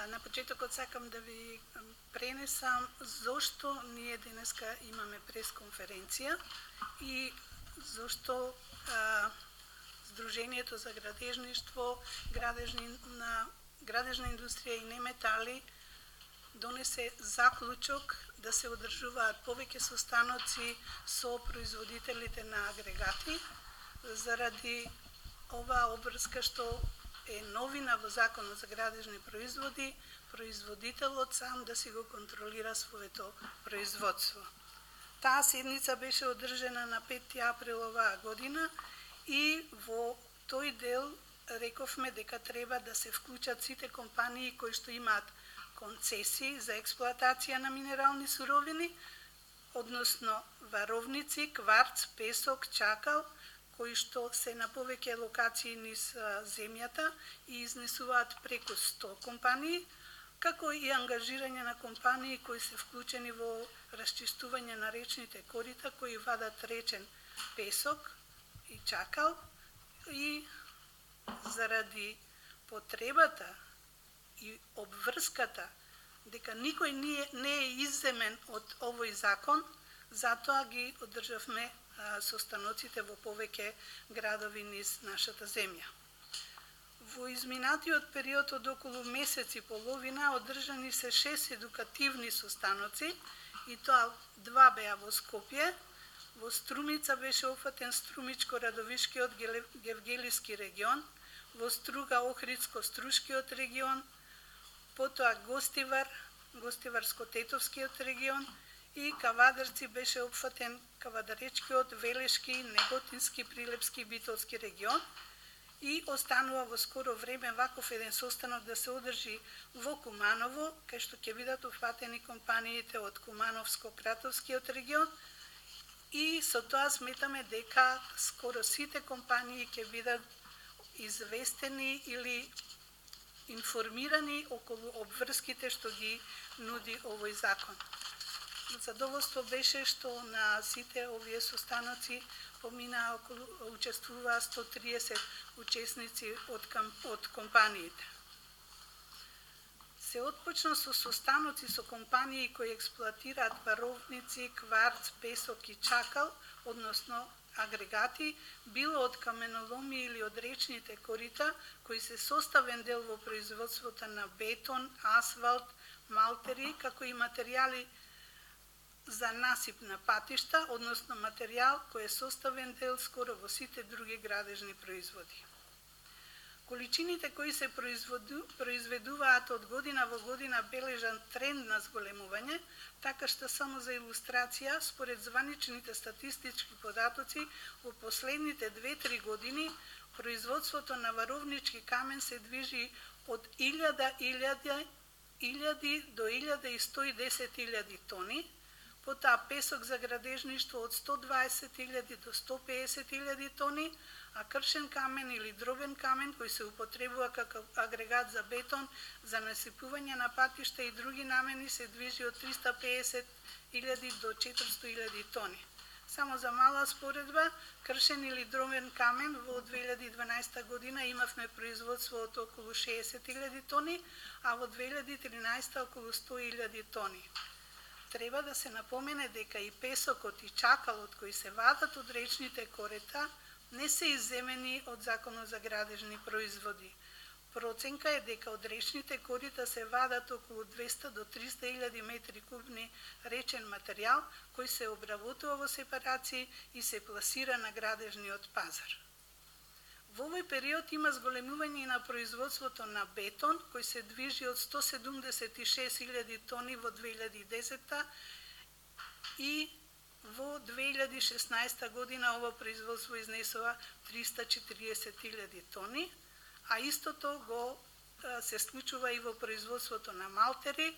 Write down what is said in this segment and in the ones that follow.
На почетокот сакам да ви пренесам зошто ние денеска имаме пресконференција и зошто Сдруженијето за градежништво, градежна индустрија и неметали донесе заклучок да се одржуваат повеќе состаноци со производителите на агрегати заради оваа обврска што е новина во Законот за градежни производи, производителот сам да си го контролира своето производство. Таа седница беше одржана на 5 април оваа година и во тој дел рековме дека треба да се вклучат сите компании кои што имаат концесии за експлоатација на минерални суровини, односно варовници, кварц, песок, чакал, кои што се на повеќе локации низ земјата и изнесуваат преку 100 компании, како и ангажирање на компании кои се вклучени во расчистување на речните корита, кои вадат речен песок и чакал, и заради потребата и обврската дека никој не е изземен од овој закон, затоа ги одржавме состаноците во повеќе градови низ нашата земја. Во изминатиот период од околу месец и половина одржани се 6 едукативни состаноци и тоа 2 беа во Скопје. Во Струмица беше опфатен Струмичко-Радовишкиот Гевгелиски регион, во Струга Охридско-Струшкиот регион, потоа Гостивар, Гостиварско-Тетовскиот регион и Кавадарци беше опфатен Кавадаречкиот, Велешки, Неготински, Прилепски, Битолски регион и останува во скоро време ваков еден состанок да се одржи во Куманово, кај што ќе бидат опфатени компаниите од Кумановско-Кратовскиот регион и со тоа сметаме дека скоро сите компании ќе бидат известени или информирани околу обврските што ги нуди овој закон. Задоволство беше што на сите овие состаноци учествуваа 130 учесници од компаниите. Се отпочна со состаноци со компании кои експлоатираат варовници, кварц, песок и чакал, односно агрегати, било од каменоломи или од речните корита, кои се составен дел во производството на бетон, асфалт, малтери, како и материјали за насип на патишта, односно материјал кој е составен дел скоро во сите други градежни производи. Количините кои се произведуваат од година во година бележан тренд на зголемување, така што само за илустрација, според званичните статистички податоци, во последните 2-3 години производството на варовнички камен се движи од 1000 до 1110.000 тони, потоа песок за градежништво од 120.000 до 150.000 тони, а кршен камен или дробен камен кој се употребува како агрегат за бетон, за насипување на патишта и други намени се движи од 350.000 до 400.000 тони. Само за мала споредба, кршен или дробен камен во 2012 година имавме производство од околу 60.000 тони, а во 2013 околу 100.000 тони. Треба да се напомене дека и песокот и чакалот кои се вадат од речните корита не се изземени од Законот за градежни производи. Проценка е дека од речните корита се вадат околу 200 до 300.000 метри кубни речен материјал кој се обработува во сепарации и се пласира на градежниот пазар. Во овој период има зголемување и на производството на бетон, кој се движи од 176.000 тони во 2010 и во 2016 година ово производство изнесува 340.000 тони, а истото се случува и во производството на малтери,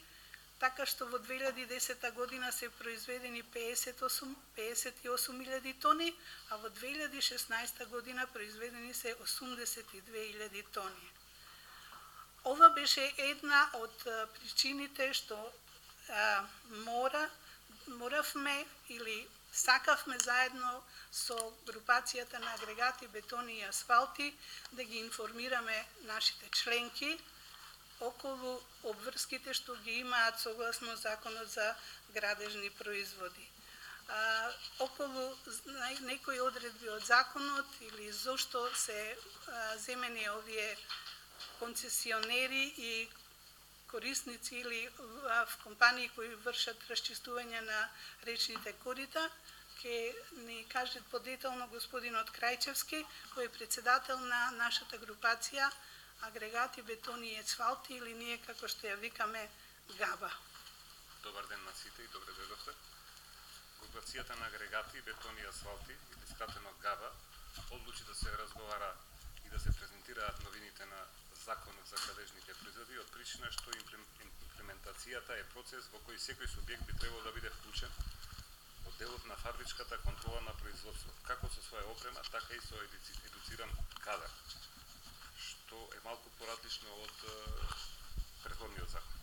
така што во 2010 година се произведени 58.000 тони, а во 2016 година произведени се 82.000 тони. Ова беше една од причините што моравме или сакавме заедно со групацијата на агрегати, бетони и асфалти да ги информираме нашите членки околу обврските што ги имаат согласно Законот за градежни производи. Околу некои одредби од законот или зошто се земени овие концесионери и корисници или в компании кои вршат расчистување на речните корита, ќе ни каже подетално господинот Крајчевски, кој е председател на нашата групација Агрегати, бетони и асфалти, или ние како што ја викаме ГАБА. Добар ден на сите и добре дојдовте. Групацијата на Агрегати, бетони и асфалти, или скратено ГАБА, одлучи да се разговара и да се презентираат новините на Законот за градежните производи од причина што имплементацијата е процес во кој секој субјект би требало да биде вклучен од делот на фабричката контрола на производство, како со своја опрема, така и со едуциран кадар, што е малку поразлично од претходниот закон.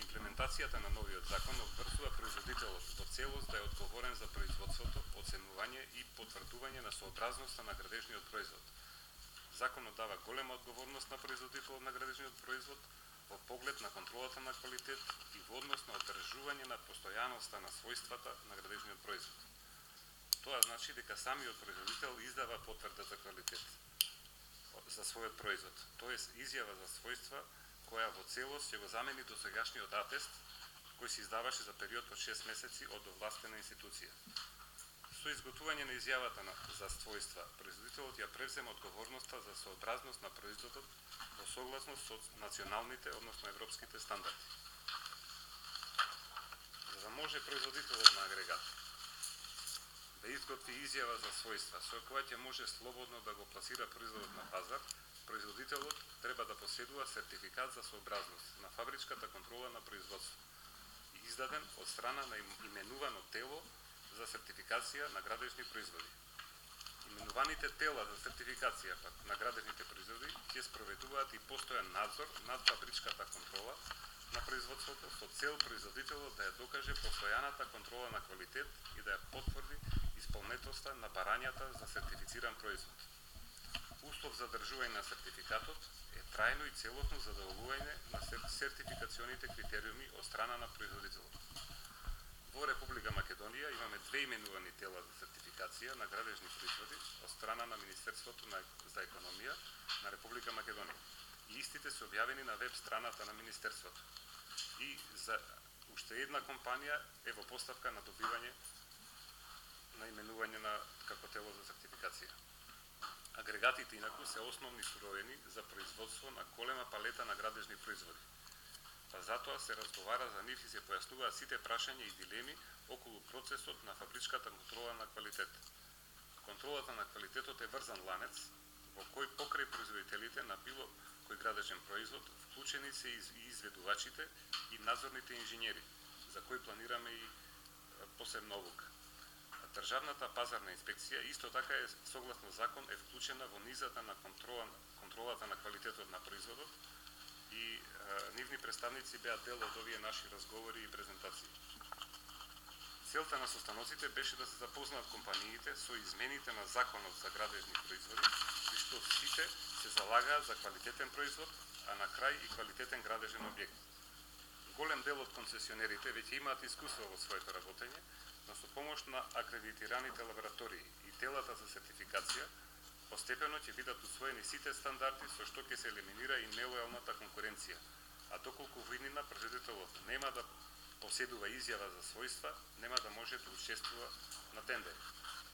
Имплементацијата на новиот закон обврзува производителот во целост да е одговорен за производството, оценување и потврдување на сообразноста на градежниот производ. Законот дава голема одговорност на производителот на градежниот производ во поглед на контролата на квалитет и во однос на одржување на постојаноста на својствата на градежниот производ. Тоа значи дека самиот производител издава потврда за квалитет за својот производ, тоест изјава за својства која во целост ќе го замени досегашниот атест кој се издаваше за период од 6 месеци од овластена институција. Со изготвување на изјавата за својства, производителот ја превзема одговорноста за сообразност на производот во согласност со националните, односно европските стандарди. За да може производителот на агрегат да изготви изјава за својства со која ќе може слободно да го пласира производот на пазар, производителот треба да поседува сертификат за сообразност на фабричката контрола на производство, издаден од страна на именувано тело за сертификација на градежни производи. Именуваните тела за сертификација на градежните производи ќе спроведуваат и постојан надзор над фабричката контрола на производството со цел производителот да ја докаже постојаната контрола на квалитет и да ја потврди исполнетоста на барањата за сертифициран производ. Услов за држување на сертификатот е трајно и целосно задоволување на сертификационите критериуми од страна на производителот. Во Република Македонија имаме две именувани тела за сертификација на градежни производи од страна на Министерството за економија на Република Македонија. И истите се објавени на веб страната на Министерството. И за уште една компанија е во поставка на добивање на именување на како тело за сертификација. Агрегатите инаку се основни суровини за производство на голема палета на градежни производи. Па затоа се разговара за нив и се појаснуваат сите прашања и дилеми околу процесот на фабричката контрола на квалитет. Контролата на квалитетот е врзан ланец во кој покрај производителите на било кој градежен производ вклучени се и изведувачите и надзорните инженери, за кои планираме и посебна обука. Државната пазарна инспекција исто така е согласно закон е вклучена во низата на контролата на квалитетот на производот и нивни представници беа дел од овие наши разговори и презентации. Целта на состаноците беше да се запознаат компаниите со измените на Законот за градежни производи, при што сите се залагаат за квалитетен производ, а на крај и квалитетен градежен објект. Голем дел од концесионерите веќе имаат искуство во своето работење, но со помош на акредитираните лаборатории и телата за сертификација, постепено ќе бидат усвоени сите стандарди со што ќе се елиминира и нелојалната конкуренција, а доколку во иднина производителот нема да поседува изјава за својства, нема да може да учествува на тендери.